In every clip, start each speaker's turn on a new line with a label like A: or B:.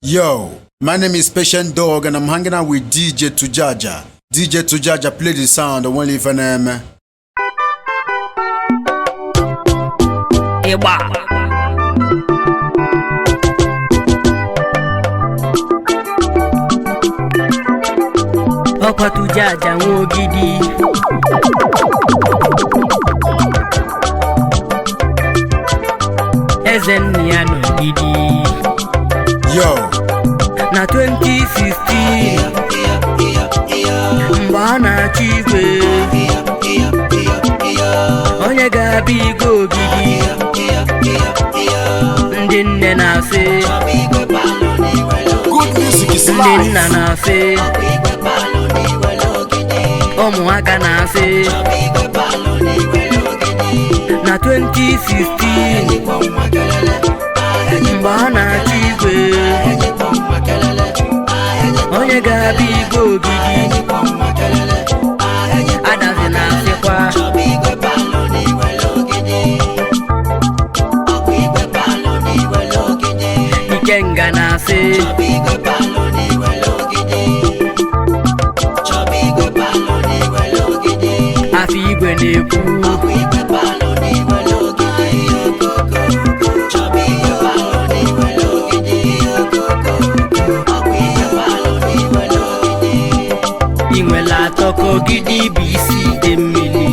A: Yo, my name is Patient Dawg and I'm hanging out with DJ Tujaja. DJ Tujaja, play the sound of one leaf and
B: Ayaka Tujaja Ogidi. Ezeniano Ogidi.
A: Yo,
B: na 2016 mbana chiwe onye ga-abịa Igbo Ogidi ndị nne na-asị
A: good music is
B: ndị
A: life.
B: nna na-asị ụmụaka na-asị na 2016 mgbe a na-achị igwe onye ga-abịa Igbo Ogidi adazi na-asịkwa Ikenga na-asị afọ igwe na-ekwu inwela atọka Ogidi bụ isi dị mmiri.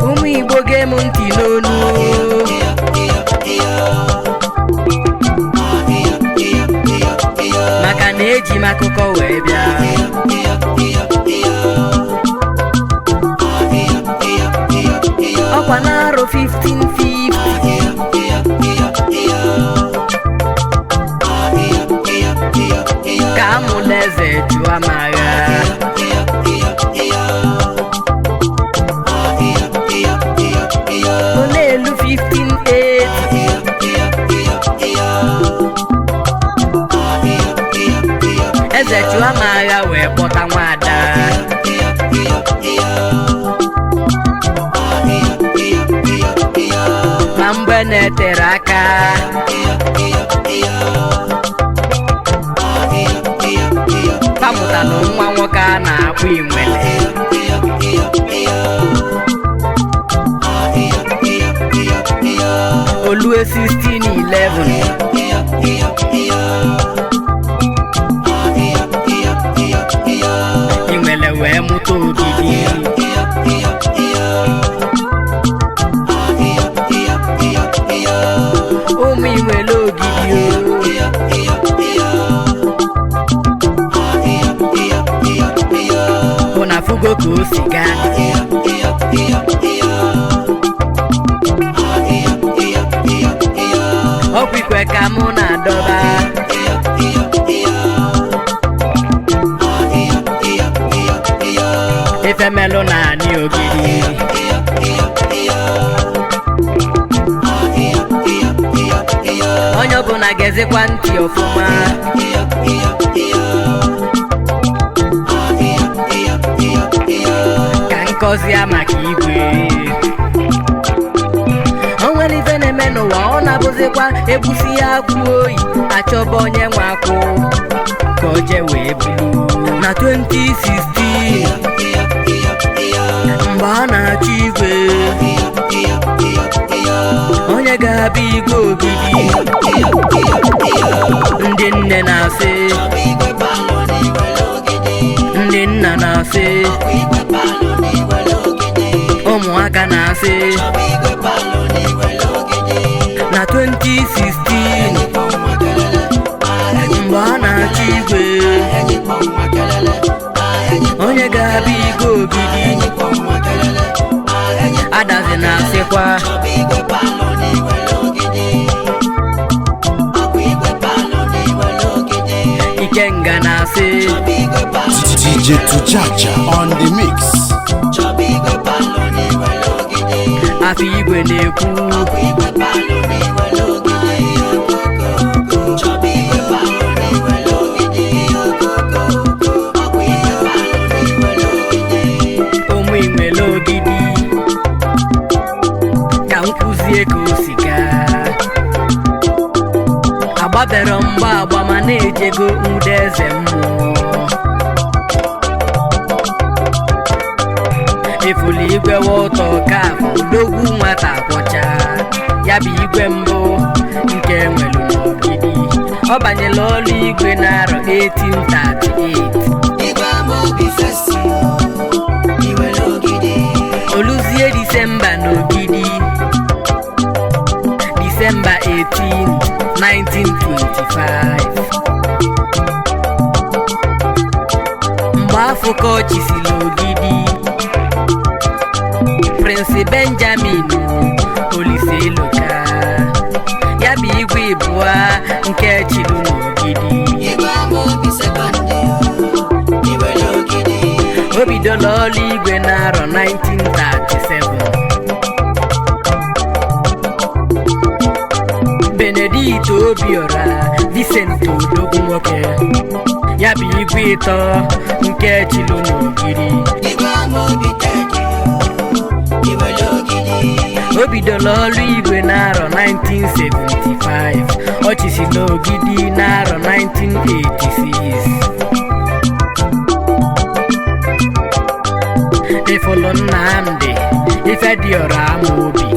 B: Ụmụ Igbo gee m ntị n'onu, maka na eji m akụkọ wee bịa. Ọkwa n'arọ 1550 ka amụla eze jụọ amagha. Ọ na-elu 1580 eze jụọ amagha wee kpọta nwada. Ma mgbe na-etere aka pamụta na nwa nwoke a na-akpọ Inwele. Olue 1611 Inwele wee mụta Ogidi. Ụmụ Inwele Ogidi na fugo ka o si gaa. Ọkwa ikwe ka mụ na-adọba efemelụ na anị Ogidi. Onye ọbụla gezikwa ntị ọfụma, ngọzie maka igwe. O nwere ife na-eme n'ụwa, ọ na-abụzikwa ebusi ya akwụ oyi achọba onye nwe akwụ ka o jee wee bulu. Na 2016 mgbe a na-achị igwe onye ga-abịa Igbo Ogidi ndị nne na-asị, ndị nna na-asị, ụmụaka na-asị na 2016 mgbe a na-achị igwe onye ga-abịa Igbo Ogidi adazi na-asịkwa Ikenga na-asị
A: DJ Tujaja on the mix.
B: afọ igwe na-ekwu ụmụ Inwele Ogidi ka m kwuzie ka o si gaa. ọ bịara mgba agba ma na-ejego ude eze mmụọ efuli igwe ụtọ ka afọ odogwu nwata kwọcha ya bụ igwe mbụ nke nwere n'Ogidi ọ banyela ọlụ igwe n'arọ 1838 oluzie Disemba n'Ogidi Disemba 18, 1925 mgbe afọ ka ọ chisiri Ogidi Prince Benjamin Oliseloka ya bụ igwe ịbụa nke chilu n'Ogidi o bidola ọlụ igwe n'arọ 1937 Benedict Obiora Vincent Odogwu nwoke ya bụ igwe ịtọ nke chilu n'Ogidi o bidola ọlụ igwe n'arọ 1975 ọ chịsi n'Ogidi n'arọ 1986 Ifulu Nnamdi Ifediora Amobi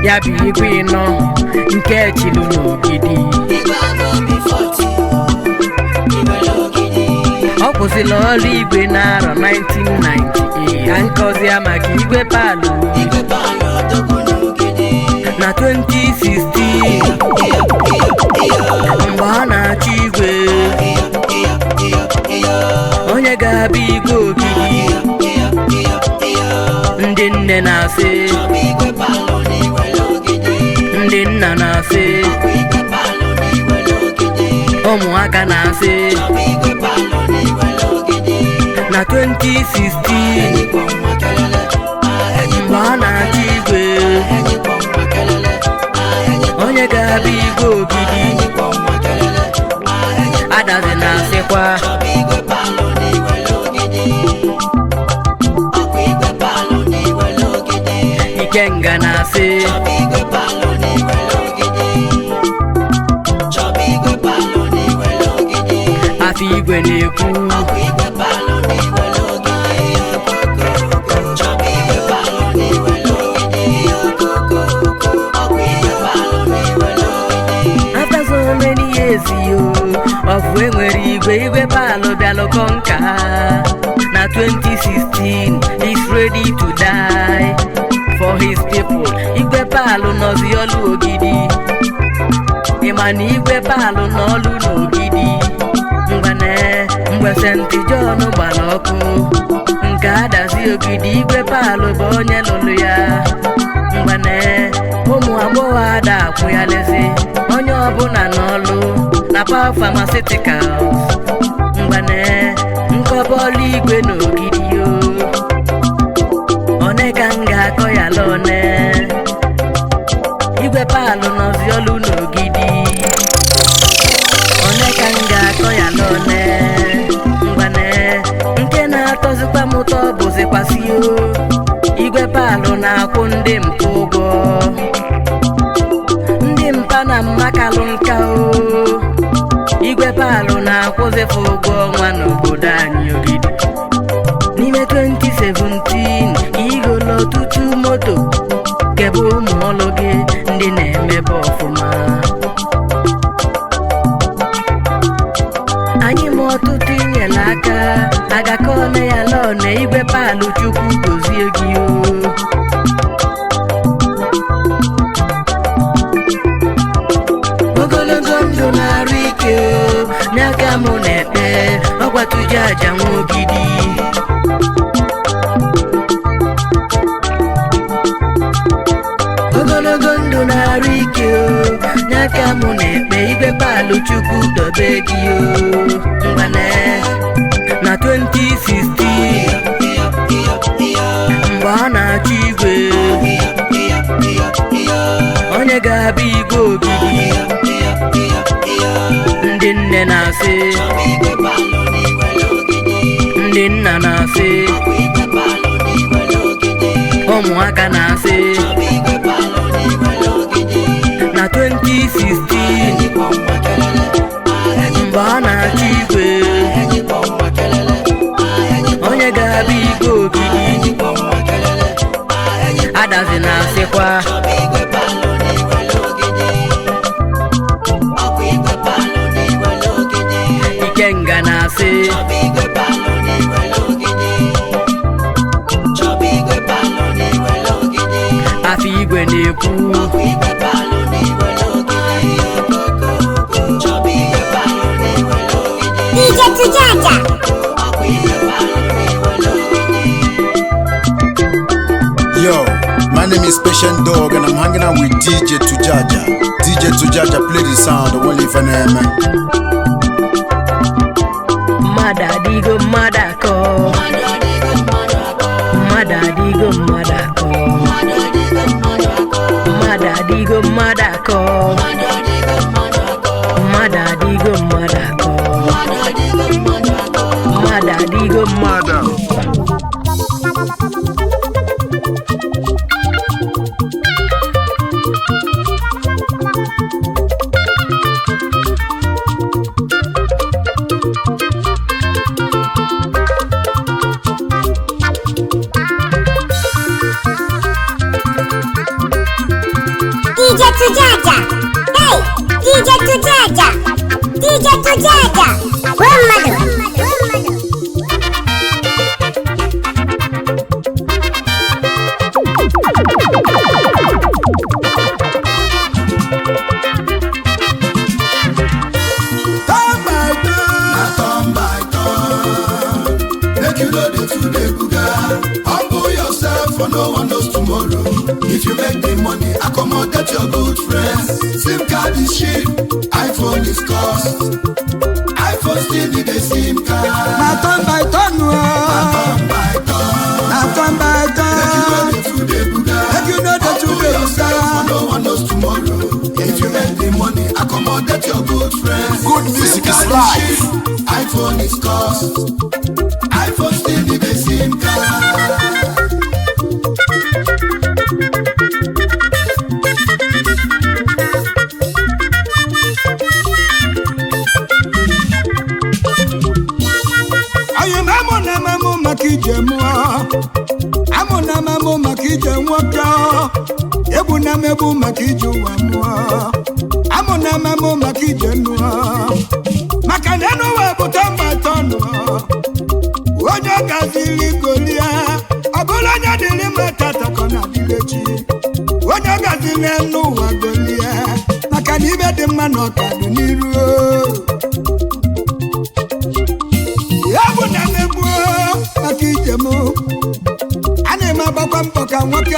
B: ya bụ igwe ịnọ nke chilu n'Ogidi ọ kwụsịrị ọrụ igwe n'arọ 1998 ka nkọzi maka igwe palụ na 2016 mgbe ọ na-achọ igwe onye ga-abịa igwe Ogidi ndị nne na-asị ndị nna na-asị ụmụaka na-asị na 2016 mgbe ọ na-achọ igwe onye ga-abịa igwe Ogidi adazi na-asịkwa Ikenga na-asị afọ igwe na-ekwu after so many years ọfụ enwere igwe palụ bịalụkọ nka na 2016 is ready to die for his people igwe palụ nọzi ọlụ Ogidi ịma na igwe palụ n'ọlụ n'Ogidi mgbe St. John gbara ọkụ nke adazi Ogidi igwe palụ bụ onye lụrụ ya mgbane ụmụ agbọghọ ada akwụ ya lezi onye ọbụla n'ọlụ na Power Pharmaceuticals mgbane nkọbọlụ igwe n'Ogidi one ka m ga-akọ ya lone igwe palụ nọzi ọlụ n'Ogidi one ka m ga-akọ ya lone mgbane nke na-atọzikwa m ụtọ bụzikwasị igwe palụ na-akwụ ndị mpụ ụgwọ ndị mpa na mmakalụ nka igwe palụ na-akwụzifu ụgwọ ọnwa n'obodo anyị Ogidi n'ime 2017 igolo ọtụtụ moto kebe ụmụ ọlụ gị ndị na-emebe ọfụma anyị ma ọtụtụ inyere aka agakọ ọnụ ya lọne igwe palụ Chukwu gozie gị ogologo ndụ na-arụ ike n'aka mụ na-ekpe ọgwatụje aja nwa Ogidi ogologo ndụ na-arụ ike n'aka mụ na-ekpe igwe palụ Chukwu dobe gị mgbane na 2016 mgbe ọ na-achọ igwe onye ga-abịa igwe Ogidi ndị nne na-asị ndị nna na-asị ụmụaka na-asị na 20 2016 mgbe a na-achị igwe onye ga-abịa Igbo Ogidi adazi na-asịkwa Ikenga na-asị afọ igwe na-ekwu
C: DJ Tujaja.
A: Yo, my name is Patient Dawg and I'm hanging out with DJ Tujaja. DJ Tujaja, play the sound, the one leave for them.
B: Madadigo madako Madadigo madako Madadigo madako Madadigo madako Madadigo madako
C: DJ Tujaja. Hey, DJ Tujaja. DJ Tujaja. One mother.
D: Turn by turn. Make you know the today buga. Humble yourself for no one knows tomorrow. If you make the money, accommodate your good friends. SIM card is cheap, iPhone is cost. iPhone still need a SIM card.
E: Turn by turn.
D: Turn by turn.
E: Turn by turn.
D: Make you know the today buga.
E: Make you know the
D: Humble
E: today
D: yourself for
E: buga.
D: no one knows tomorrow. If you make the money, accommodate your good friends.
A: Good music
D: SIM
A: is
D: card
A: life.
D: cheap, iPhone is cost. iPhone still need a SIM card.
E: Ayo mamo na mamo makije mwa. Amo na mamo makije nwoke. Ebu na mebu makije wa mwa. Amo na mamo makije nwa. Makaneno wa butamba tono. Onye gazili golia. Abula nya dili matata kona dilechi. Onye gazili enu wa golia. Makanibe di mano kadu niru. Yabu na mebu makijemu. Ane mabakwa mboka nwoke.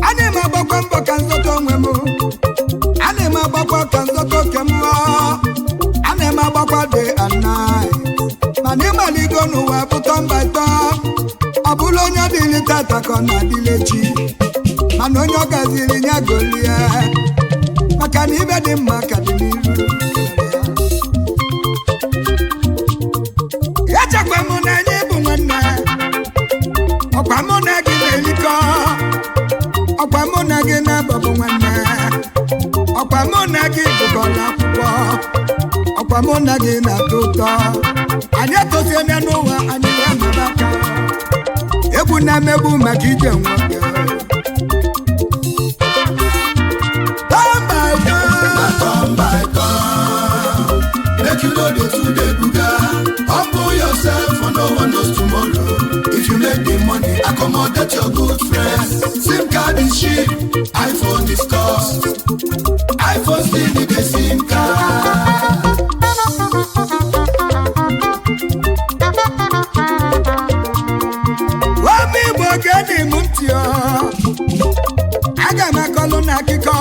E: Ane mabakwa mboka nzoto mwemu. Ane mabakwa kanzoto kemu. Ane mabakwa day and night. Mani maligo nuwa buton by ton. Abulo nya dili tata kona dilechi. Mano nyo gazili nya golia. Makani ibe di makadiniru. Yachakwa muna nyebu mwana. Okwa muna gine liko. Okwa muna gine babu mwana. Okwa muna gine bukola kubo. Okwa muna gine tuto. Anya tose nenuwa anya mabaka. Ebu na mebu makije mwoke.
D: Turn by turn. Make you know the today buga. Humble yourself for no one knows tomorrow. If you make the money, accommodate your good friends. SIM card is cheap, iPhone is cost. iPhone still need a SIM card.
E: Wami bogeni mutio. Aga makolo na kiko.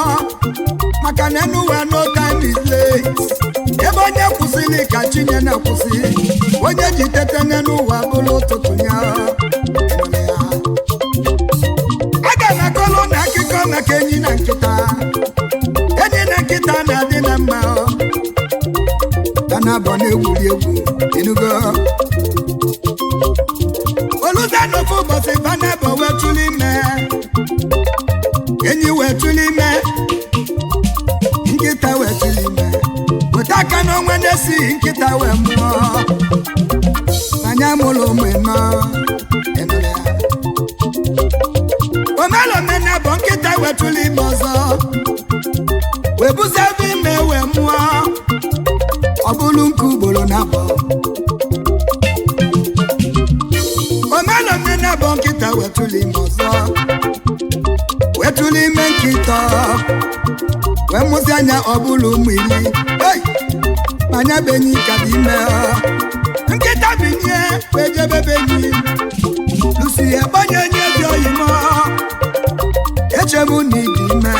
E: Makanenu wa no time is late. Ebe onye kwụsịrị ka chinye na kwụsị. Onye jitete nenu wa bụrụ ụtụtụ ya. Aga makolo na kiko maka enyi na nkịta. Enyi na nkịta na-adị na mma. Ka na-abọ na-egwuri egwu. Inugo. Oluza n'ofu ụbọchị Vanabo wetụlụ ime. Enyi wetụlụ ime. nkịta wee tụrụ ime weta aka n'onwe na-esi nkịta wee mụọ anya mụrụ ụmụ ịnọ ịnụrụ ya omelomene bụ nkịta wee tụrụ ime ọzọ wee buzi ebe ime wee mụọ ọ bụrụ nke ugboro na abụọ omelomene bụ nkịta wee tụrụ ime ọzọ wee tụrụ ime nkịta wee mụzi anya ọ bụrụ ụmụ iri anya benyi ka dị ime nkịta binye wee jebe benyi lusi egbanye nye dị oyimo echebu na ịdị ime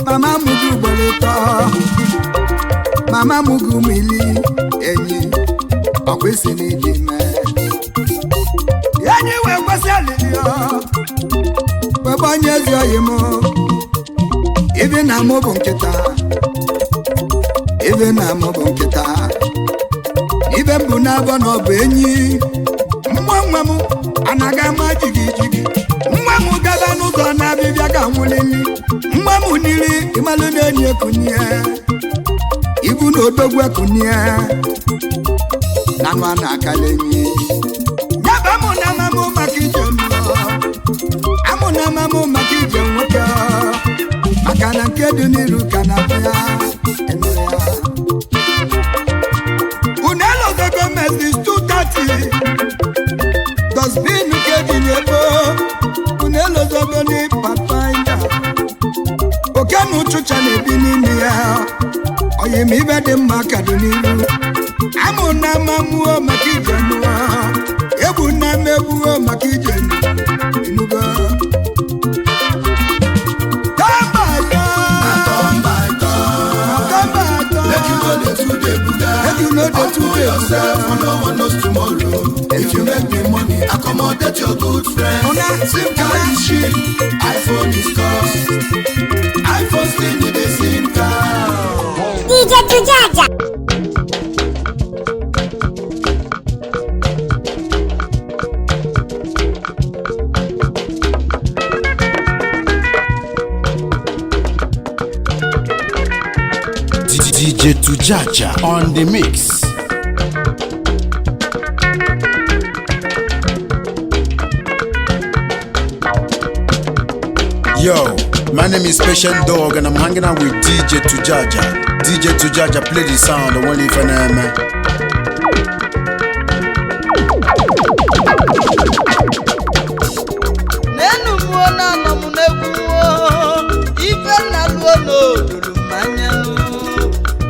E: mama mụgị ugboro ụtọ mama mụgị ụmụ iri enyi ọkwa isi na ịdị ime enyi wee kwesị alili wee gbanye ezi oyimo ibi na mụ bụ nkịta ibe na mụ bụ nkịta ibe mbụ na-abọ na ọ bụ enyi nwa m anaghị ama jigijigi nwa m gaba n'ụzọ na-abịbịa ga nwụlili nwa m niri ịmalụ na-enyi ekunie ibu na odogwu ekunie na nwa na-akala enyi nyaba mụ na amamụ maka ije mmụọ amụ na amamụ maka ije nwoke maka na nke dị n'iru ka na-abịa Unelo the government is 230. Does mean you get in your boat? Unelo the government papaina. Okay, no chucha ne bininia. Oye mi be de makaduniru. Amuna mamuo makijanua. Ebu na mebuo makijanu. Inuga.
D: Humble yourself, for no one knows tomorrow. If you make the money, accommodate your good friends. SIM card is cheap, iPhone is cost. iPhone still need a SIM card.
C: DJ Tujaja.
A: DJ Tujaja on the mix. Yo, my name is Dawg and I'm hanging out with DJ Tujaja. DJ Tujaja, play the sound, the one if I know, man.
B: Nenu muona na munekuo ife na luono dulu manyanu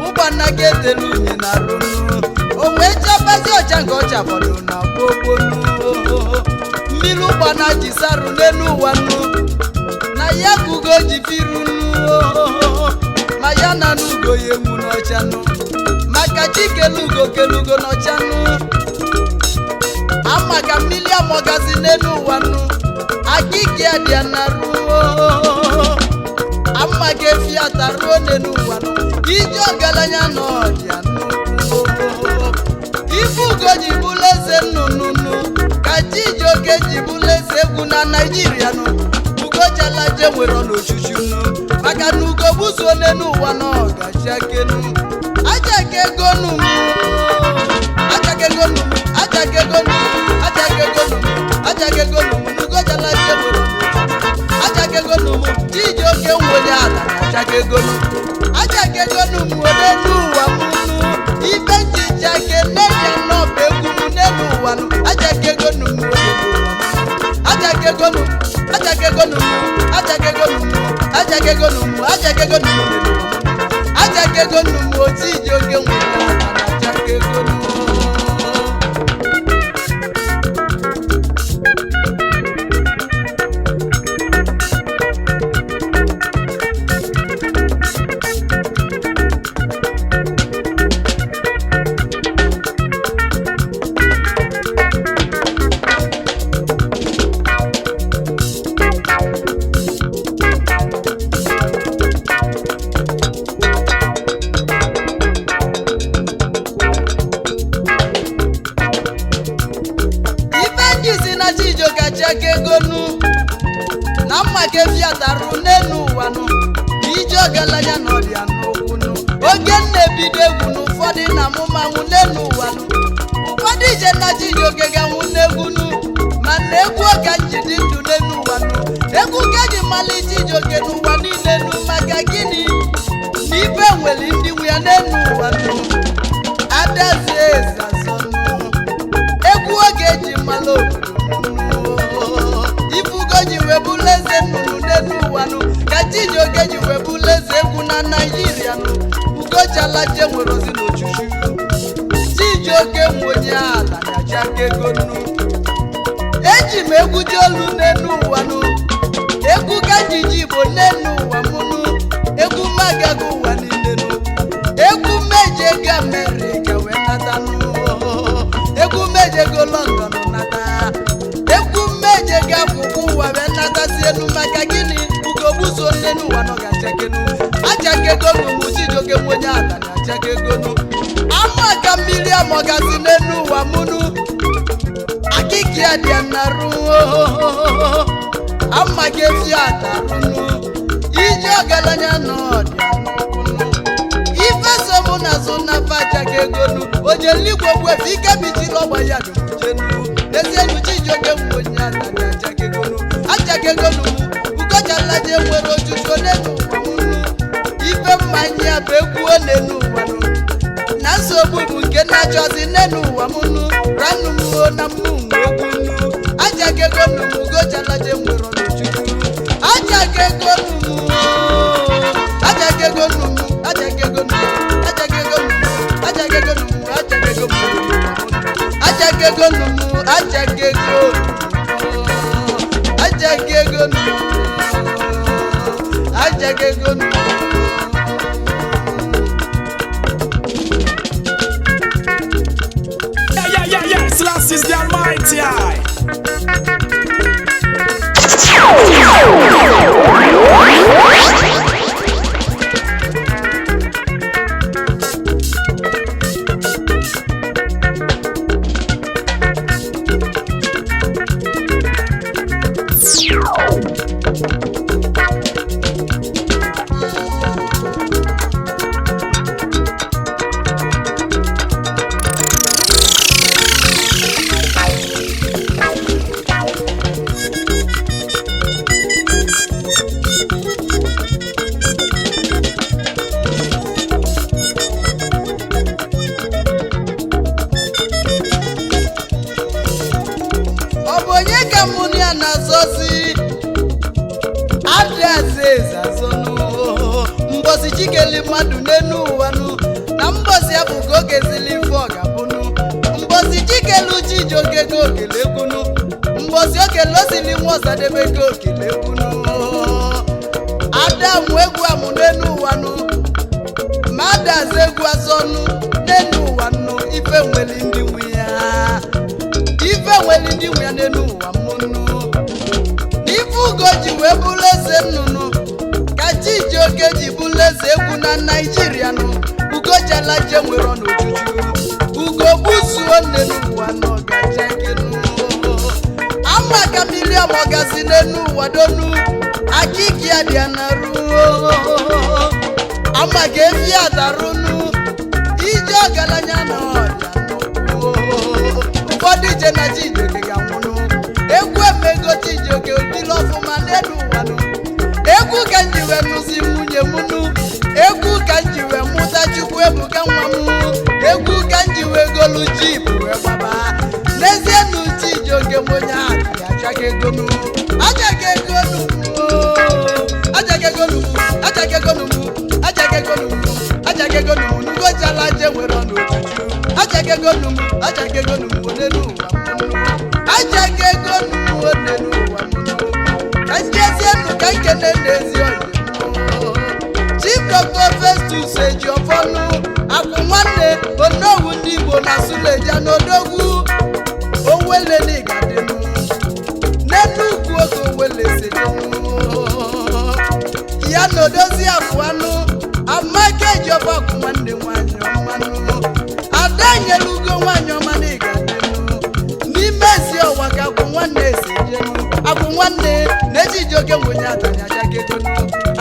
B: ubana getelu ni na runu owecha bazi ochanga ochabodo na gbogbo milu bana jisaru nenu wanu na yakugo jifirunu mayana nugo yemu no chanu maka chikelugo kelugo no chanu amaga milia mogazi nenu wanu akiki adianaru amage fiataru nenu wanu ijo galanya no adianu ifugo jibuleze nununu kajijo kejibuleze kuna Nigeria no ugo jalaje nwere n'ochuchunu maka na ugo buso nenu wanu gachakenu ajake gonu ajake gonu ajake gonu ajake gonu ajake gonu ugo jalaje nwere ajake gonu jijo ke nwole ala ajake gonu nwere nuwa munu ibe jijake nenya no begunu nenu wanu ajake gonu ajake gonu ajake gonu ajake gonu ajake gonu ajake gonu ajake gonu jijo ke nwole ala ajake gonu.
F: ọgaranya na ọrịa n'okwu oge na-ebido egwu n'ụfọdụ na amụmanwụ n'elu ụwa ụfọdụ ije na Chijioke ga-anwụ n'egwu mana egwu ọga njidi ndụ n'elu ụwa egwu ka ji mali Chijioke n'ụwa niile maka gịnị na ibe nwere ndị nwe ya n'elu ụwa adazie ezazọnụ egwu oge ji mmalụ ifugo ji webulu eze nnụnụ n'elu ụwa ka Chijioke ji webulu eze egwu na Naịjirịa Ugojalaje nwere ozi n'ochuchu Chijioke nwe onye ala na-achaka ego eji m egwu dị olu n'elu ụwa egwu ka jiji Igbo n'elu ụwa egwu magaga ụwa niile egwu meje ga Amerịka wee nata egwu meje go London nata egwu meje ga akwụkwọ ụwa wee natazi elu maka gịnị ugogbuso n'elu ụwa nọ ga-achakenu achakego n'ụmụ Chijioke nwenye ala na-achakego ama ka mmiri amọgazi n'elu ụwa akịka ya dị narụ ama ga efi atarụnụ ije ọgaranya na ọdịa ife sobu na azụ na achakego onye eluigwe gwefe ike bichiri ọgba ya dụjenu n'ezienu Chijioke nwenye ala na-achakego Ugojalaje nwere ojuju n'elu ụwa ife mmanya bụ egwu n'elu ụwa na nsogbu bụ nke na-achọzi n'elu ụwa ranụ na mmụnwe egwu achakego Ugojalaje nwere ojuju achakego
G: Yeah. Slash is the Almighty Eye.
F: mbosi chikeli mmadụ n'enu ụwa na mbosi ya bụ ka o gezili ife ọ ga-abụnụ mbosi chikelu Chijioke ka okele ekwunu mbosi okele osili nwa Ọsadebe ka okele ekwunu Adamu egwu amụ n'enu ụwa ma adazi egwu azọnụ n'enu ụwa ife nwere ndị nwe ya n'enu ụwa n'ife ugo ji wee bụrụ eze nnụnụ ka Chijioke ji bụrụ eze egwu na Naịjirịa Ugojalaje nwere ọnọjuju ugo gbuzuo n'elu ụwa n'ọgachakenu ama ka mmiri amọgazi n'elu ụwa donu akịka ya dị narụ ama ka efi adarụnụ ije ọgaranya na ọrịa ụfọdụ ije na Chijioke ga-anwụnụ egwu emego Chijioke odile ọfụma n'elu ụwa egwu ka njiwe nụzi nwunye egwu ka njiwe mụta Chukwuebuka nwa egwu ka njiwe golu jip wee gbaba n'ezie na Chijioke onye ahụ ga-achaka egonu Ugojalaje nwere ọnọjuju achaka egonu n'elu ụwa ka njezienu ka nkene n'ezi ọyị Chief Dr. Festus Ejiofọnụ akwụ nwanne onowu ndị Igbo na Suleja n'Odogwu Owele n'Igadenu n'enu ugwu oge Owele sedenu ya na Odozi Afụanụ Amaka Ejiofọ akwụ nwanne nwanyị ọmanụ Ada nyelugo nwanyị ọma n'Igadenu n'ime ezi ọwa ka akwụ nwanne esejenu akwụ nwanne na Chijioke nwenye atanya achaka egonu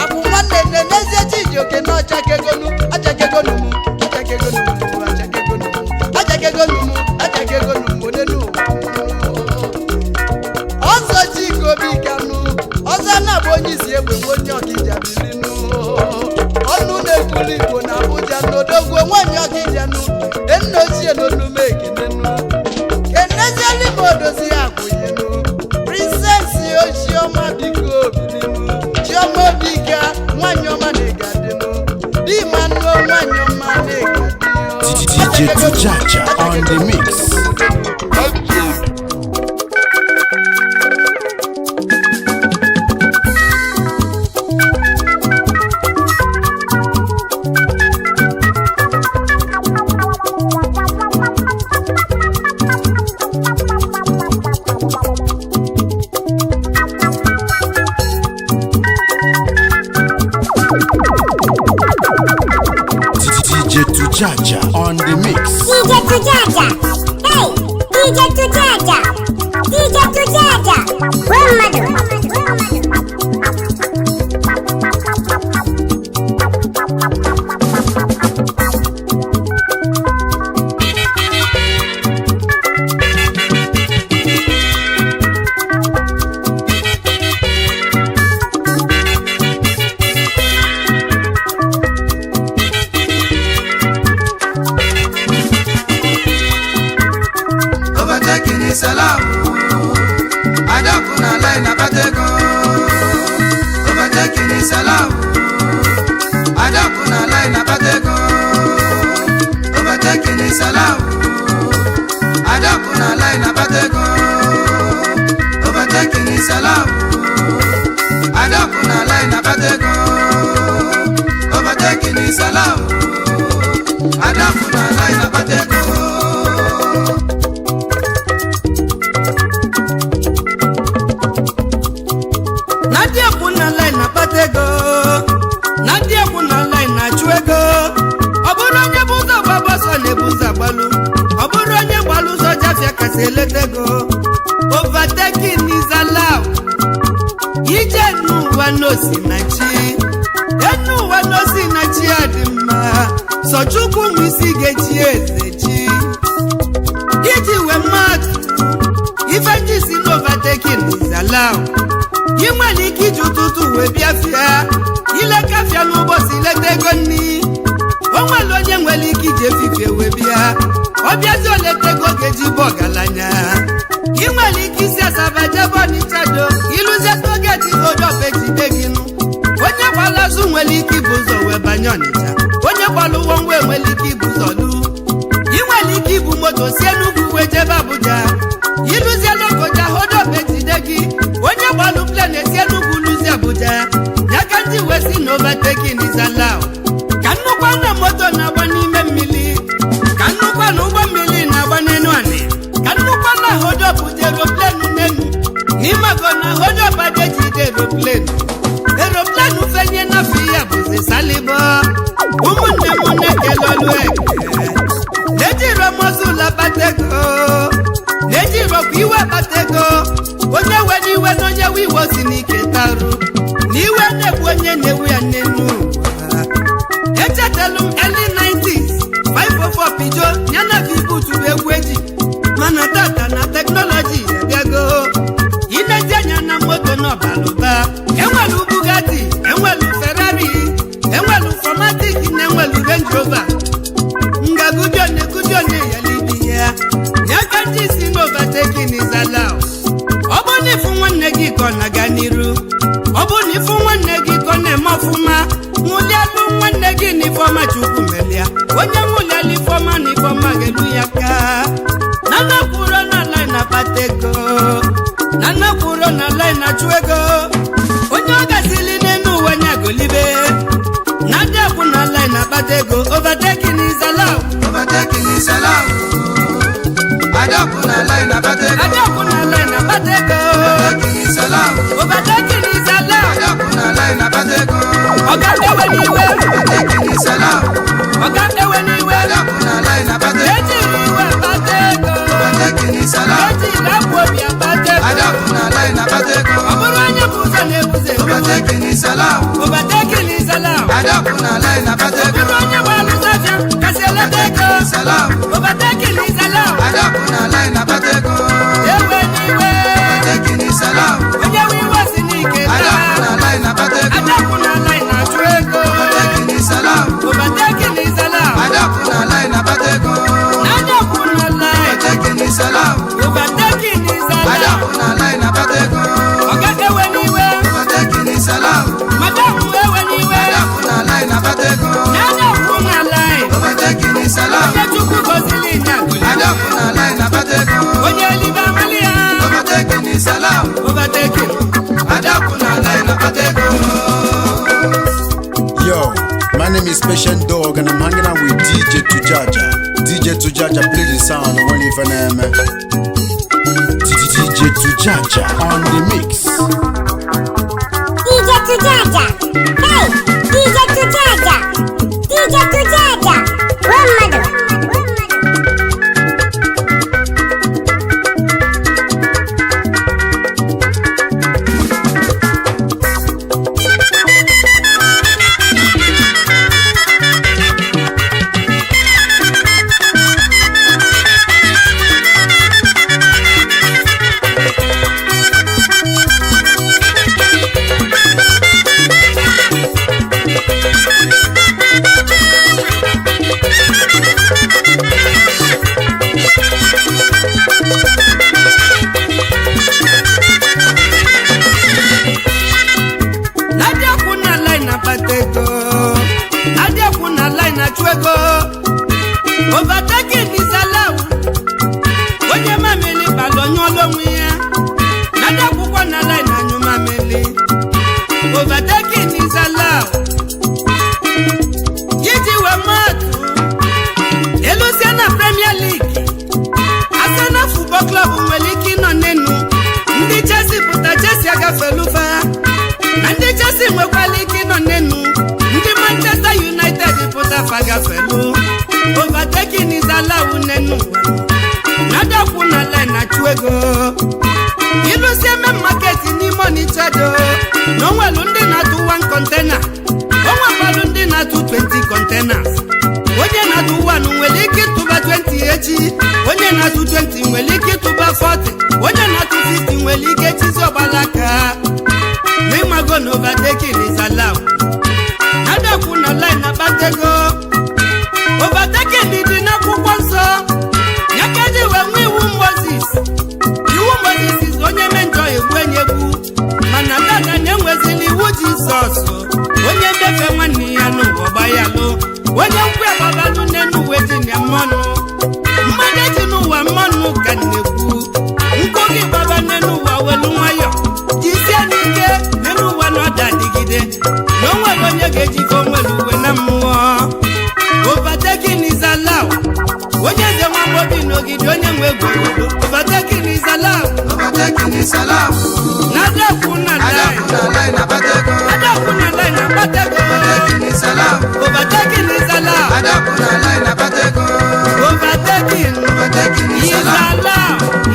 F: akwụ nwanne na n'ezie Chijioke na achakegonu mu onenu ọzọ Chikobi Kanu ọzọ na-abụ onye isi egbe onye Ọkija bilinu ọnụ na-ekwuli Igbo na Abuja n'odogwu nwanyị Ọkija nu enna ochie n'onume ekenenu kenezieli ma odozi akwụnyenu Princess Ochioma biko bilinu Chioma Obika nwanyị ọma na-egadenu di manuo nwanyị ọma na-egadenu
A: DJ Tujaja on the mix. DJ Tujaja on the mix.
C: DJ Tujaja. Hey, DJ Tujaja. DJ Tujaja.
D: Salam, adakuna line abateko. Overtaking salam, adakuna line abateko. Overtaking salam, adakuna line abateko. Overtaking salam, adakuna line abateko. Overtaking salam, adakuna line abateko.
E: Nadia kuna line na chuego oburu onye buzo baboso ne buza balu oburu onye balu so jafia kaseletego overtaking is allowed ije nu wanosi nachi enu wanosi nachi adima so chukwu misi gechi ezechi iji we mat if ji sin overtaking is allowed Yimani kiju tutu we biafia ile kafia n'ụbọchị letego nni onwere onye nwere ike ije fife we bịa ọbịazi oletego geji bọgalanya inwere ike isi asaba jebo n'ichado iluzie togeti odofejide gị nụ onye gbalazu nwere ike ibu ụzọ wee banye Ọnịcha onye gbala ụgbọ ngwa nwere ike ibu ụzọ lu inwere ike ibu moto si Enugu wee jebe Abuja iluzie Lokoja odofejide gị onye gbalụ plen esi Enugu luzi Abuja ya ka ndị wesi na overtaking is allowed ka nnukwu na moto na-agba n'ime mmiri ka nnukwu na ụgbọ mmiri na-agba n'enu anị ka nnukwu na hodop dị aeroplane n'enu n'imago na hodop adejide aeroplane fenye n'afọ ya bụzi salibo ụmụnne m na-ekele olu eke na-ejiro mozula batego na-ejirokwa iwe batego onye we n'iwe na onye we iwe si n'ike tarụ n'iwe na-egbu onye na-ewu ya n'enu echetelu m early 90s 504 pijo ya na vibutu egwu eji mana tata na teknọlọji abịago inezi anya na moto n'ọbalụba enwelu Bugatti enwelu Ferrari enwelu Formatic na enwelu Range Rover ngagudione yalibi ya ka ndị si n'overtaking is allowed ọ bụ na ịfụ nwanne gị ka ọ na-aga n'iru ọ bụ na ịfụ nwanne gị ka ọ na-eme ọfụma nwụlialụ nwanne gị na ifeọma Chukwu melia onye nwụlialụ ifeọma na ifeọma ga-elu ya ka nana kwuro na line na-akpata ego nana kwuro na line na-achụ ego onye ọ gasịli n'elu ụwa nya golibe na ndị akwụ na line na-akpata ego overtaking is allowed.
D: Overtaking is allowed. Adakuna line na batego.
E: Adakuna line na batego.
D: Overtaking is allowed.
E: Overtaking is allowed.
D: Adakuna line na batego.
E: Oga dewe niwe.
D: Overtaking is allowed.
E: Oga dewe niwe.
D: Adakuna line na batego.
E: Eji niwe batego.
D: Overtaking is allowed.
E: Eji na kwobia batego.
D: Adakuna line na batego.
E: Oburu anya buza na ebuze.
D: Overtaking is allowed.
E: Overtaking is allowed.
D: Adakuna line abatego.
E: Onye walu saja kasele deko.
D: Salam.
E: Overtaking is allowed.
D: Adakuna line abatego.
E: Ewe niwe.
D: Overtaking is allowed.
E: Onye wiwa sinike.
D: Adakuna line abatego.
E: Adakuna line atwego.
D: Overtaking is allowed.
E: Overtaking is allowed.
D: Adakuna line abatego.
E: Adakuna line.
D: Overtaking is allowed.
E: Overtaking is allowed.
D: Adakuna line abatego.
E: Oga ewe niwe.
D: Overtaking is allowed.
E: Madam ewe niwe.
D: Adakuna line abatego.
E: Adakuna line.
D: Overtaking is allowed.
E: Onye chukwu gozili nyaguli.
D: Adakuna line abatego.
E: Onye liba malia.
D: Overtaking is allowed.
E: Overtaking.
D: Adakuna line abatego.
A: Yo, my name is Patient Dawg and I'm hanging out with DJ Tujaja. DJ Tujaja play the sound of one if DJ Tujaja on the mix.
C: DJ Tujaja. Hey, DJ Tujaja. DJ Tujaja. One mother.
E: Overtaking is allowed. Onye mameli balonyo lomu ya. Nada kukwa na line na nyuma meli. Overtaking is allowed. Yiji we matu. Elusiana Premier League. Asana Football Club mweliki no nenu. Ndi Chelsea puta Chelsea agafelufa. Ndi Chelsea mwekwaliki no nenu. Ndi Manchester United puta fagafelu. Overtaking is allowed nenu. Nada kuna line na chuego. Ilu sieme market ni monitor do. No walundi na do 1 container. Onwa walundi na do 20 containers. Onye na do 1 mweliki tuba 20 echi. Onye na do 20 mweliki tuba 40. Onye na do 50 mweliki chizo balaka. Nima go overtaking is allowed. Nada kuna line na batego. Overtaking is na kukwanso. Nyakaji we wu Moses. Iwu Moses is onye menjo egwenyebu. Mana dada nyewezili wu Jesus. Onye befe wani ya no wabayalo. Onye nkwe babalu nenu weti ya mono. Mmadeji nuwa mono kaneku. Nkogi baba nenu wa welu wayo. Jisi anike nenu wa no dadigide. Nonwe onye geji komwelu we na muwa. Overtaking is allowed. Onyenze Ogidi n'Ogidi onye nwe gworo. Overtaking is allowed.
D: Overtaking is allowed.
E: Nada kuna line
D: abatego.
E: Nada kuna line abatego.
D: Overtaking is allowed.
E: Overtaking is allowed.
D: Nada kuna line abatego.
E: Overtaking
D: is
E: allowed.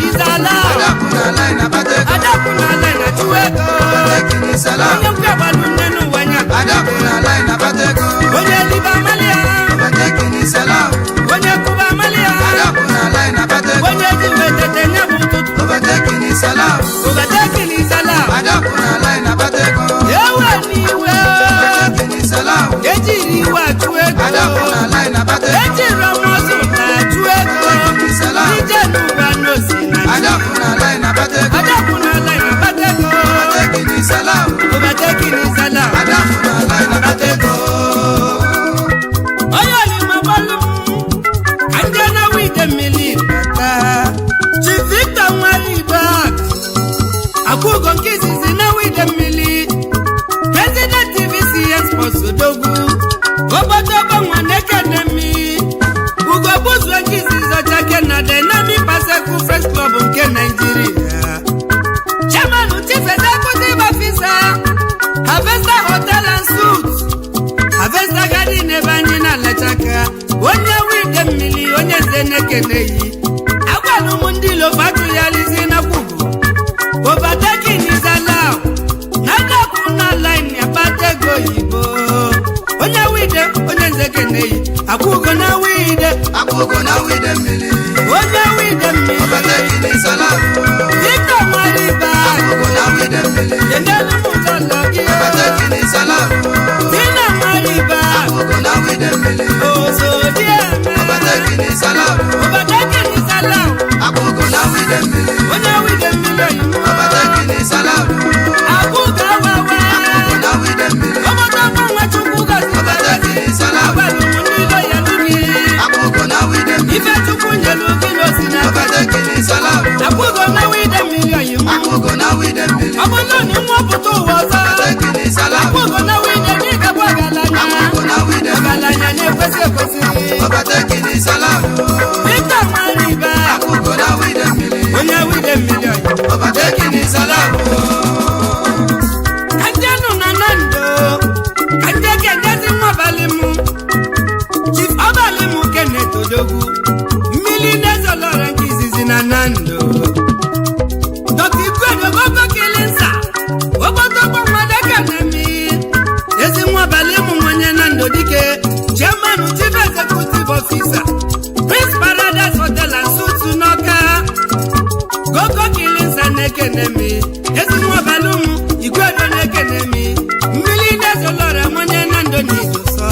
E: Is allowed.
D: Nada kuna line abatego.
E: Nada kuna line achuego.
D: Overtaking is allowed.
E: Onye mkwe balu nenu wanya.
D: Nada kuna line abatego.
E: Onye liba malia.
D: Overtaking is allowed.
E: Onye kuba malia.
D: Nada kuna line abatego.
E: Onye jiwe tete nyabututu.
D: Overtaking is allowed.
E: Overtaking is allowed.
D: Nada kuna line abatego.
E: Yewe niwe.
D: Overtaking is allowed.
E: Ejiri wa chuego.
D: Nada kuna line abatego.
E: Ejiri omosu na chuego.
D: Overtaking is allowed.
E: Ije nuba no sina.
D: Nada kuna line abatego.
E: Ada kuna line abatego.
D: Overtaking is allowed.
E: Overtaking is allowed.
D: Nada kuna line abatego.
E: Oyo ni mabalu. Anjana we the mili bata. Chivita mwali back. Akugo nkisi zina we the mili. President TVCS Posodogu. Obodobo mwaneke nemi. Ugo buzwa nkisi zoja kena Dynamic Paseku Fresh Club nke Nigeria. Chairman Chief Executive Officer. Harvester Hotel and Suits. Harvester Garden Ebanyi na Lechaka. Onye wide mmili onye zeneke neyi. Agwalu mundilo batu yalizi na kugu. Overtaking is allowed. Nada kuna line ya batego yibo. Onye wide Onyenze keneyi akwugo na wide
D: mmiri
E: onye wide mmiri
D: ọbatekini salam
E: iko mariba
D: akwụkwọ na wide mmiri
E: yenelu mutalogi
D: ọbatekini salam
E: tina mariba
D: akwụkwọ na wide mmiri
E: ozodieme
D: ọbatekini salam akwụkwọ na wide mmiri
E: onye wide mmiri oyibo
D: ọbatekini salam
E: akwugo wawa
D: akwụkwọ na wide mmiri
E: obodo nwa chukwu gozi
D: ọbatekini salam
E: akwugo
D: na wide mmiri
E: ife chukwu nyelu gị n'osina
D: ọbatekini salam
E: akwugo na wide mmiri oyibo
D: akwụkwọ na wide mmiri
E: ọbụna na nwapụta ụwa ọzọ
D: ọbatekini salam
E: akwugo na wide dịka bụ ọgaranya
D: akwụkwọ na wide mmiri
E: ọgaranya na-ekwesị ekwesị
D: ọbatekini salam
E: Victor Mariba
D: akwụkwọ na wide mmiri
E: onye wide mmiri oyibo
D: ọbatekini salam
E: kanjenu na nando kanje kengezi nwabalimu chief ọbalimu Kenneth Odogwu mmiri nezolora nke izizi na nando dọkta igwedogogo kilinsa ogbotogbo nwadekanemi ezi nwabalimu nwanye nando dike chairman chief executive officer Prince Paradise Hotel and Suites n'Ọka gogo kilinsa na-ekenemi ezi nwabalimu igwedo na-ekenemi mmiri nezolora nwanye nando n'idoso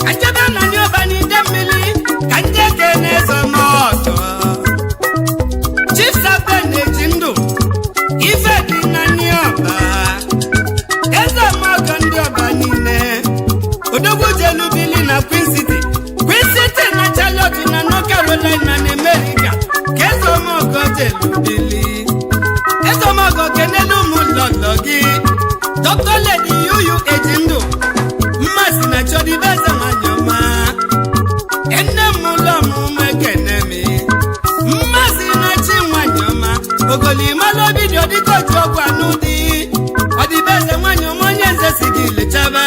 E: kanjebe na ndị ọba n'ide mmiri ka ndị eke na-ezo n'ọzọ Chief Saben na-eji ndụ ife dị na ndị ọba eze mọgọ ndị ọba niile Odogwu jelubili na Queen City na Charlotte na North Carolina na America ka eze mọgọ jelubili eze mọgọ kenelu ụmụ lọlọ gị Dr. Lady Yuyu eji ndụ mmasị na chọdibeze nwanyị ọma enne m ụlọ ọmụmụ ekenemi mmasị na chi nwanyị ọma ogolimalụ obi dị ọdịkoji ọgwụ anụ dị ọdịbeze nwanyị ọma Onyenze si gị lechaba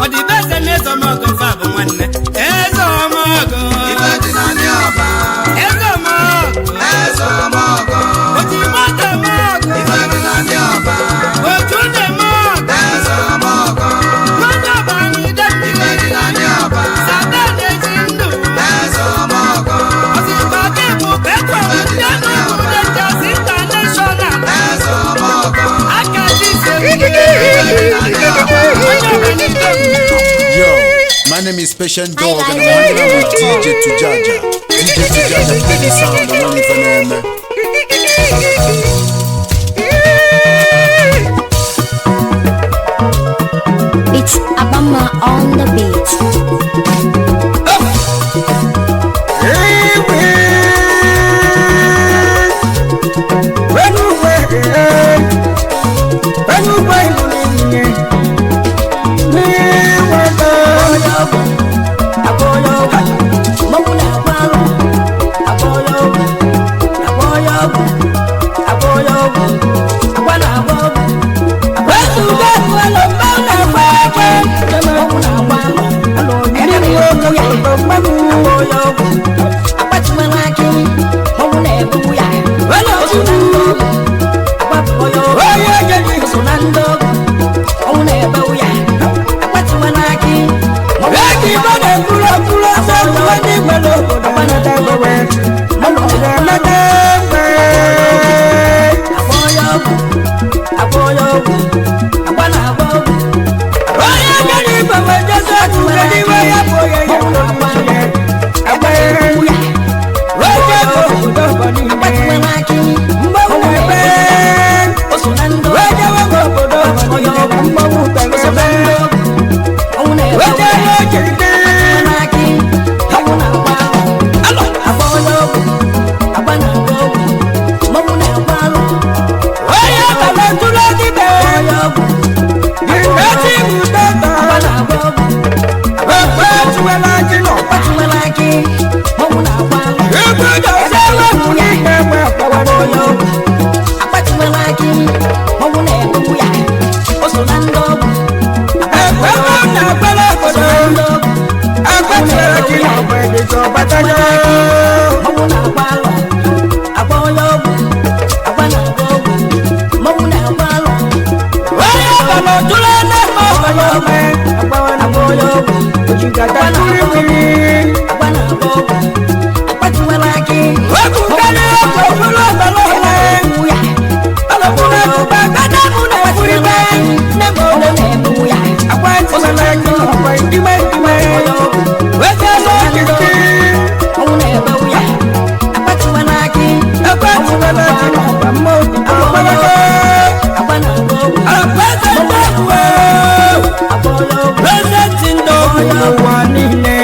E: ọdịbeze na ezomọgọ fabụ nwanne ezomọgọ
D: ife dị na ndị ọba
E: ezomọgọ ojimoto mọgọ
D: ife dị na ndị ọba
E: otunde mọgọ
D: ezomọgọ
E: nwanyị ọba n'ide
D: ife
E: mmiri
D: dị na ndị ọba
E: Sabe na-eji ndụ
D: ezomọgọ
E: ọsịkọ gị bụ petro ndị Enugu Rangers International
D: ezomọgọ
E: aka dị ise onye ọba n'ide
A: Yo, my name is Patient Dawg and I'm hanging out with DJ Tujaja. DJ Tujaja, play the sound, the one for them.
C: It's Abama on the beat.
E: Agbawana kata kuri kuri. Waku kani wako fulo balo le. Balo kuna kuba kada kuna kuri be. Akwati malaki kwa ndime ndime. Weka lo kiti. Akwati malaki kwa mo. Akwati ndokwe. Present ndokwe wanine.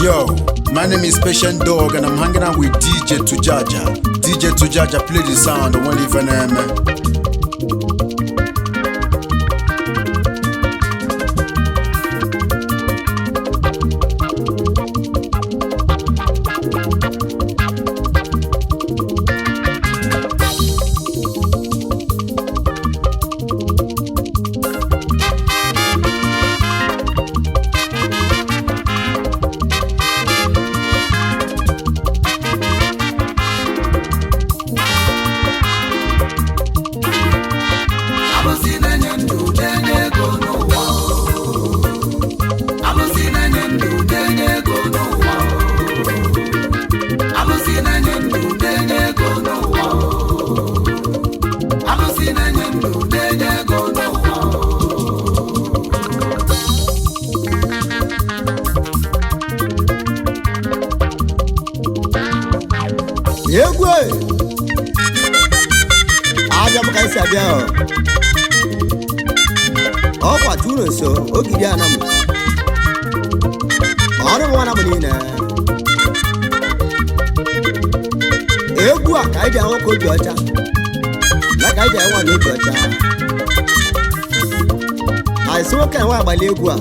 A: Yo, my name is Dawg and I'm hanging out with DJ Tujaja. DJ Tujaja, play the sound. I won't even
H: ka esi abịa ọkwa tụrụ nso ogidi anam ọrụ nwana m niile egwu a ka anyị ji ahụ ka obi ọcha na ka anyị ji enwe na obi ọcha anyị sị nwoke nwe agbali egwu a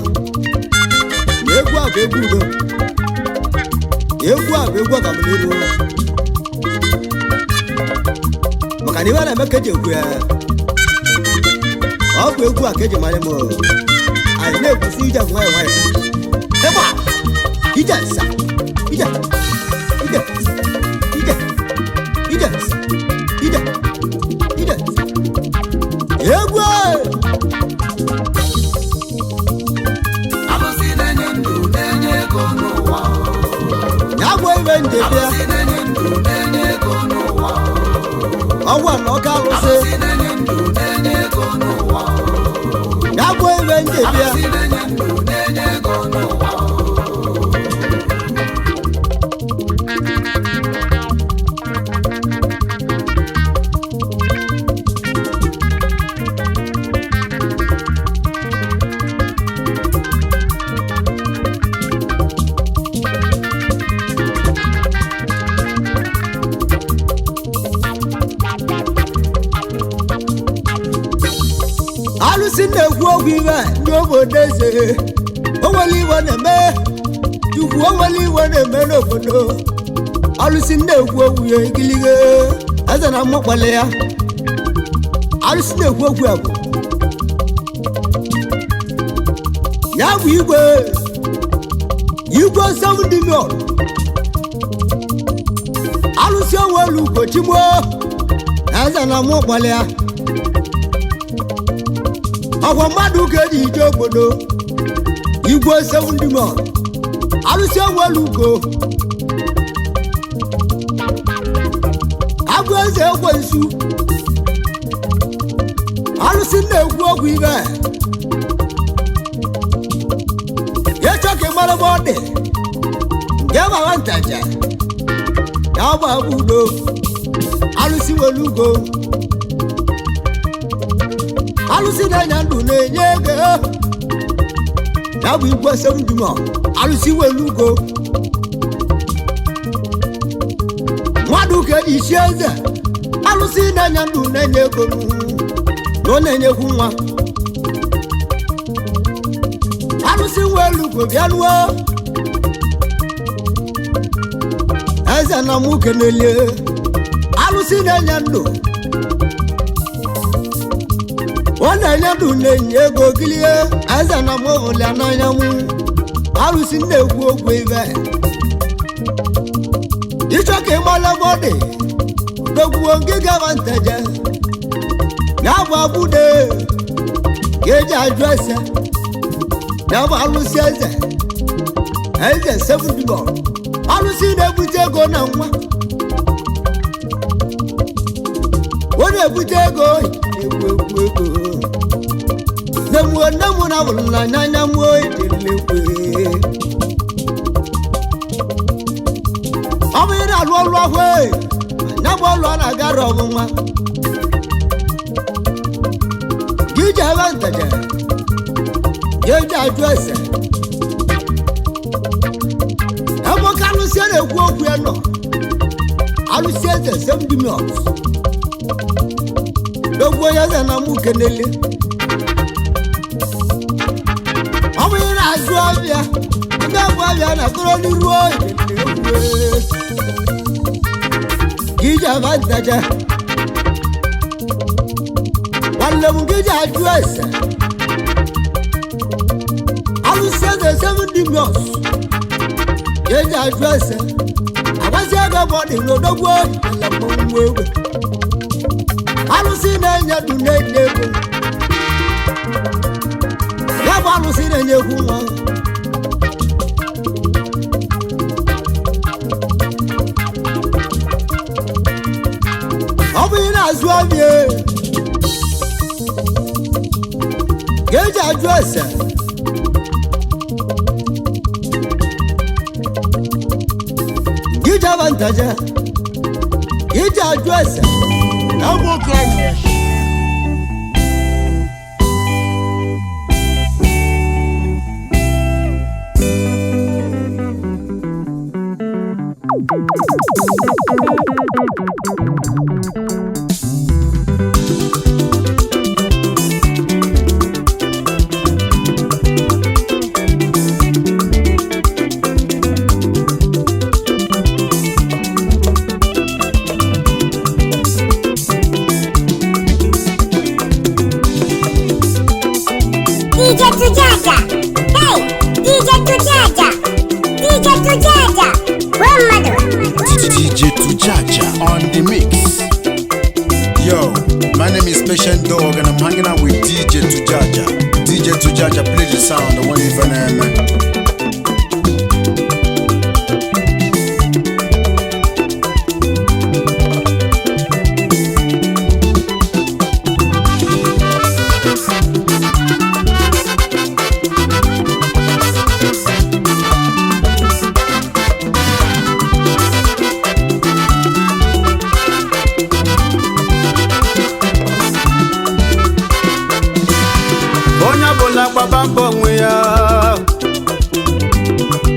H: na egwu a bụ egwu udo egwu a bụ egwu ọganiru maka na iwe na-eme ka eji egwu ya ọ bụ egwu a ka eji mara m anyị na-ekwusi ije nwayọ nwayọ ịgba ije nsa ije ije ije ije ije ije egwu
D: Alụsị na-enye ndụ na-enye ego n'ụwa.
H: ya bụ ibe ndebịa
D: Alụsị na-enye ndụ na-enye ego n'ụwa.
H: ọgwa na ọka alụsị
D: Alụsị na-enye ndụ na-enye ego n'ụwa.
H: ya bụ ibe ndebịa
D: Alụsị na-enye ndụ na-enye ego n'ụwa.
H: alụsị na-ekwu okwu ibe ndị obodo eze onwere iwe na-eme chukwu onwere iwe na-eme n'obodo alụsị na-ekwu okwu ya igilige eze na mmụkpali ya alụsị na-ekwu okwu ya bụ ya bụ igwe 7 million alụsị onwere ugochigbo eze na mmụkpali ya ọgwa mmadụ ka eji ije obodo igwe 7 million alụsị onwere ugo agụ eze ekwensu alụsị na-ekwu okwu ibe ya chọ ka mara ebe ọ dị nke gbara ntaja ya gba bụ udo alụsị nwere ugo alụsị na-enye ndụ na-enye ego ya bụ igwe 7 million alụsị nwere ugo mmadụ ka eji isi eze alụsị na-enye ndụ na-enye ego na ọ na-enyekwu nwa alụsị nwere ugo bịa nuo eze na mụ kenelie alụsị na-enye ndụ ọ na-enye ndụ na-enye ego gilie eze na mụ ụlịa n'anya mụ alụsị na-ekwu okwu ibe ịchọ ka ịmala ebe ọ dị dogbuo nke gaba nteje ya bụ abụde ka eji ajụ ese ya bụ alụsị eze 7 million alụsị na-ebute ego na nwa ọ na-ebute ego na-ekwu ego nne m na bụrụ n'anya m itelekwe ọ bụ ị na-alụ ọrụ ahụ ya bụ ọlụ a na-agara ọmụnwa gị ji ebe nteje gị eji ajụ ese ebe ka alụsị na-ekwu okwu ya nọ alụsị eze 7 million dogbo ya eze na mụ kenele ọ bụ ị na-azụ ọbịa ndị bụ ọbịa na tụrụ n'iru gị ji aba nteje nwanne m gị ji ajụ ese alụsị eze 7 million gị ji ajụ ese agbazi ego bụ ọ dị n'odogbo mmanwụ egwe alụsị na-enye ndụ na-enye ego ya bụ alụsị na-enye egwu nwa ọ bụ ị na-azụ ọbịa ga-eji ajụ ese gị ji aba ntaja gị ji ajụ ese
I: Igbo Highlife.
C: DJ Tujaja. Hey, DJ Tujaja. DJ Tujaja. One mother.
A: DJ Tujaja on the mix. Yo, my name is Dawg and I'm hanging out with DJ Tujaja. DJ Tujaja, play the sound. I want you for man.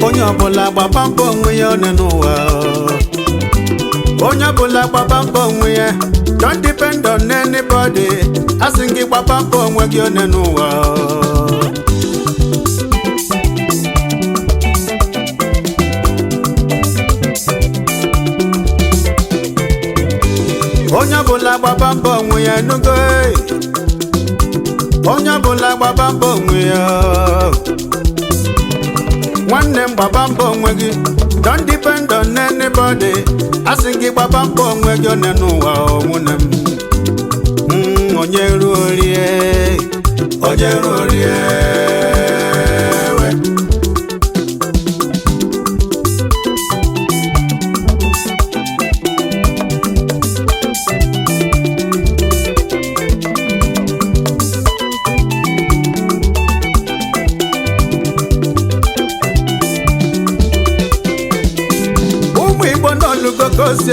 I: Onye ọbụla gbaba mbọ onwe ya n'ụwa. Onye ọbụla gbaba mbọ onwe ya. Don't depend on anybody. Asị gị gbaba mbọ onwe gị n'ụwa. Onye ọbụla gbaba mbọ onwe ya n'ugo. Onye ọbụla gbaba mbọ onwe ya. Nwanne m gbaba mbọ onwe gị. Don't depend on anybody. Asị gị gbaba mbọ onwe gị n'ụwa nwunne m. Onye ruo rie. Onye ruo rie.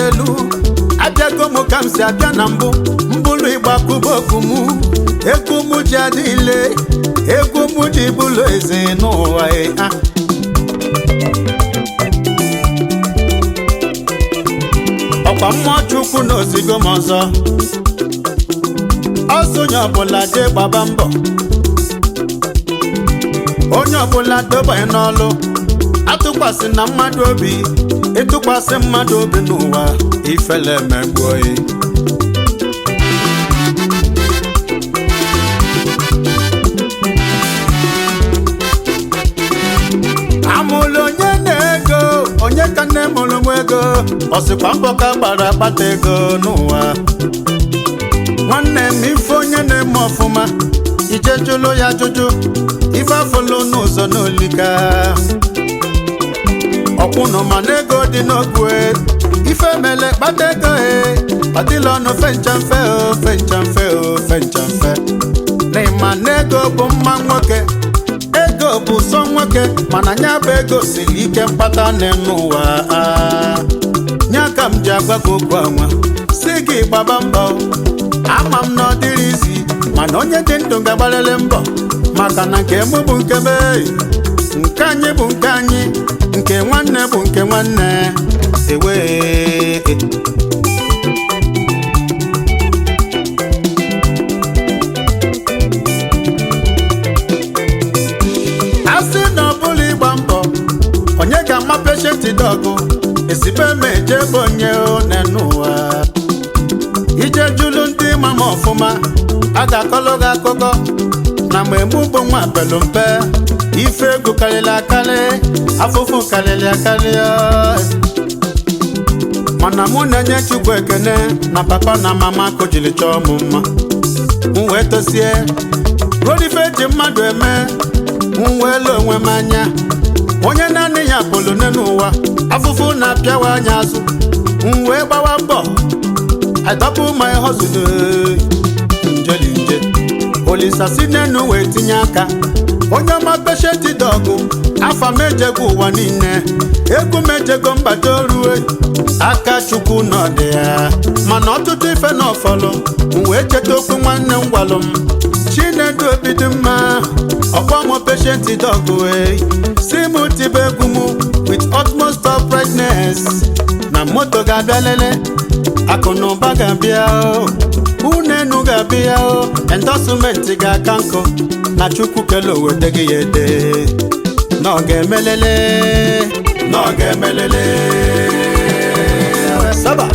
I: Elu abịago m ka m si abịa na mbụ mbụlụ ịgba kuboku mụ egwu mụ ji adịle egwu mụ ji bụlụ eze n'ụwa ha ọkwa mmụọ Chukwu na ozigo m ọzọ ọsọ onye ọbụla jee gbaba mbọ onye ọbụla dobanye n'ọlụ atụkwasị na mmadụ obi ịtụkwasị mmadụ obi n'ụwa ifele emegbuo ya amụlụ onye na-ego onye ka nne mụrụ m ego ọsịkwa mbọ ka gbara akpata ego n'ụwa nwanne m ife onye na-eme ọfụma ije jụlụ ya jụjụ ife afụlụ n'ụzọ n'olika ọkwụnụ ma n'ego dị n'ogwe ife mele kpata ego ọdịla ọnụ fencha mfe fencha mfe fencha mfe n'ịma n'ego bụ mma nwoke ego bụ sọ nwoke mana nya bụ ego siri ike mkpata n'ụwa nya ka m ji agwa gị okwu anwa si gị gbaba mbọ ama m na ọ dịrị izi mana onye dị ndụ ga-agbalịrị mbọ maka na nke mụ bụ nke be nke anyị bụ nke anyị nke nwanne bụ nke nwanne ewe asị na ọbụla ịgba mbọ onye ga-ama patient Dawg esibe meje bụ onye one n'ụwa ije jụlụ ndị mama ọfụma a ga-akọlụ gị akụkọ na mgbe mụ bụ nwa pelu mpe ife ego karịrị akarị afụfụ karịrị akarị mana mụ na-enye Chukwu ekene na papa na mama kojiri chọọ m mma m wee tosie rodife ji mmadụ eme m wee lee onwe m anya onye naanị ya pụlụ n'ụwa afụfụ na-apịawa anya azụ m wee gbawa mbọ adọpụ my hustle nje olisa si n'enu wee tinye aka onye ọma patient Dawg afa mejego ụwa niile egwu mejego mbata orue aka Chukwu n'ọdị ya mana ọtụtụ ife na ọfọlụ m wee cheta okwu nwanne m gwalụ m Chinedu obi dị mma ọkpọmọ patient Dawg si m tibe egwu m with utmost uprightness na moto ga-abịa lele akụ na ụba ga-abịa unenu ga-abịa endorsement ga-aka nkụ na Chukwu kele owete gị ya ede na ọ ga-emelele Saba